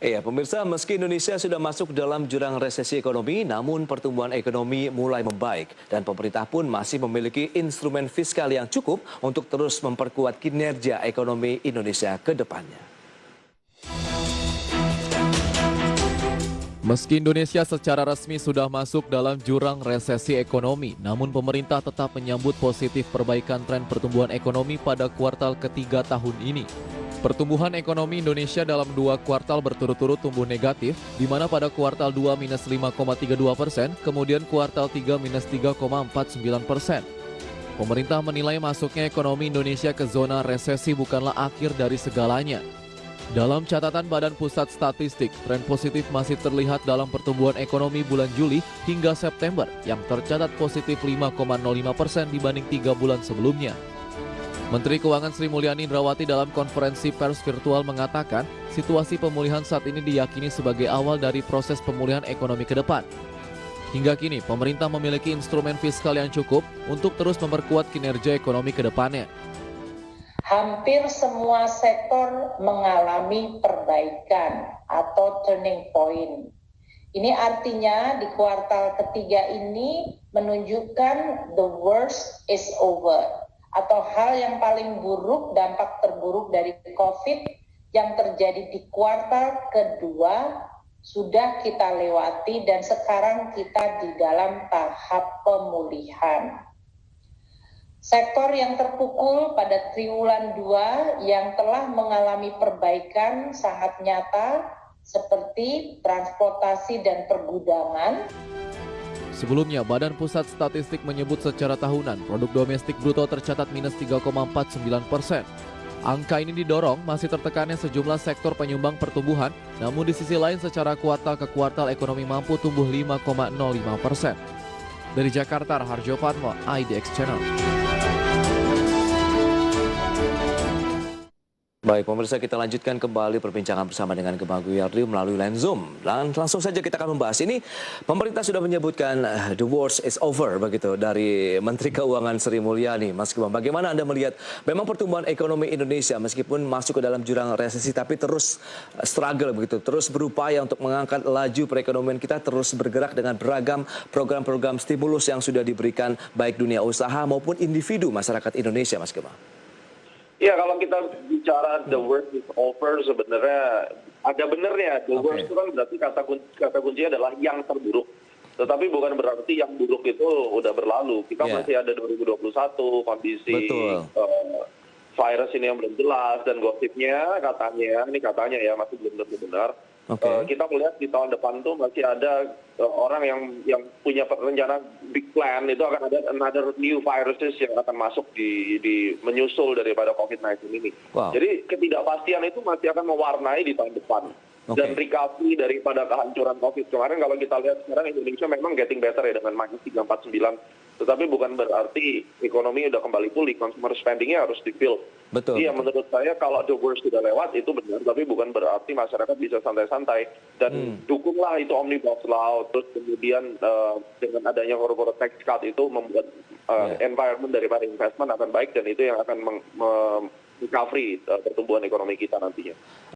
Iya, pemirsa, meski Indonesia sudah masuk dalam jurang resesi ekonomi, namun pertumbuhan ekonomi mulai membaik. Dan pemerintah pun masih memiliki instrumen fiskal yang cukup untuk terus memperkuat kinerja ekonomi Indonesia ke depannya. Meski Indonesia secara resmi sudah masuk dalam jurang resesi ekonomi, namun pemerintah tetap menyambut positif perbaikan tren pertumbuhan ekonomi pada kuartal ketiga tahun ini. Pertumbuhan ekonomi Indonesia dalam 2 kuartal berturut-turut tumbuh negatif, di mana pada kuartal 2 minus 5,32%, kemudian kuartal 3 minus 3,49%. Pemerintah menilai masuknya ekonomi Indonesia ke zona resesi bukanlah akhir dari segalanya. Dalam catatan Badan Pusat Statistik, tren positif masih terlihat dalam pertumbuhan ekonomi bulan Juli hingga September yang tercatat positif 5,05% dibanding 3 bulan sebelumnya. Menteri Keuangan Sri Mulyani Indrawati dalam konferensi pers virtual mengatakan situasi pemulihan saat ini diyakini sebagai awal dari proses pemulihan ekonomi ke depan. Hingga kini, pemerintah memiliki instrumen fiskal yang cukup untuk terus memperkuat kinerja ekonomi ke depannya. Hampir semua sektor mengalami perbaikan atau turning point. Ini artinya di kuartal ketiga ini menunjukkan the worst is over, atau hal yang paling buruk, dampak terburuk dari COVID yang terjadi di kuartal kedua sudah kita lewati dan sekarang kita di dalam tahap pemulihan. Sektor yang terpukul pada triwulan 2 yang telah mengalami perbaikan sangat nyata seperti transportasi dan pergudangan. Sebelumnya, Badan Pusat Statistik menyebut secara tahunan produk domestik bruto tercatat minus 3,49%. Angka ini didorong masih tertekannya sejumlah sektor penyumbang pertumbuhan, namun di sisi lain secara kuartal ke kuartal ekonomi mampu tumbuh 5,05%. Dari Jakarta, Harjo Fatmo, IDX Channel. Baik, pemirsa, kita lanjutkan kembali perbincangan bersama dengan Gemma Guyardi melalui line Zoom. Dan langsung saja kita akan membahas ini. Pemerintah sudah menyebutkan the worst is over begitu dari Menteri Keuangan Sri Mulyani. Mas Gemma, bagaimana Anda melihat memang pertumbuhan ekonomi Indonesia meskipun masuk ke dalam jurang resesi tapi terus struggle begitu, terus berupaya untuk mengangkat laju perekonomian kita, terus bergerak dengan beragam program-program stimulus yang sudah diberikan baik dunia usaha maupun individu masyarakat Indonesia, Mas Gemma. Ya, kalau kita bicara the worst is over, sebenarnya ada benernya. The worst itu kan berarti kata kuncinya adalah yang terburuk. Tetapi bukan berarti yang buruk itu udah berlalu. Kita masih ada 2021, kondisi virus ini yang belum jelas, dan gosipnya katanya ya masih belum tentu benar. Kita melihat di tahun depan tuh masih ada orang yang punya rencana big plan, itu akan ada another new viruses yang akan masuk di menyusul daripada COVID-19 ini. Jadi ketidakpastian itu masih akan mewarnai di tahun depan. Dan recovery daripada kehancuran COVID. Kemarin kalau kita lihat sekarang Indonesia memang getting better ya dengan minus 349. Tetapi bukan berarti ekonomi udah kembali pulih, consumer spendingnya harus di-fill. Iya, menurut saya kalau the worst sudah lewat itu benar, tapi bukan berarti masyarakat bisa santai-santai. Dan dukunglah itu Omnibus Law, terus kemudian dengan adanya corporate tax cut itu membuat environment daripada investment akan baik, dan itu yang akan recovery pertumbuhan ekonomi kita nantinya.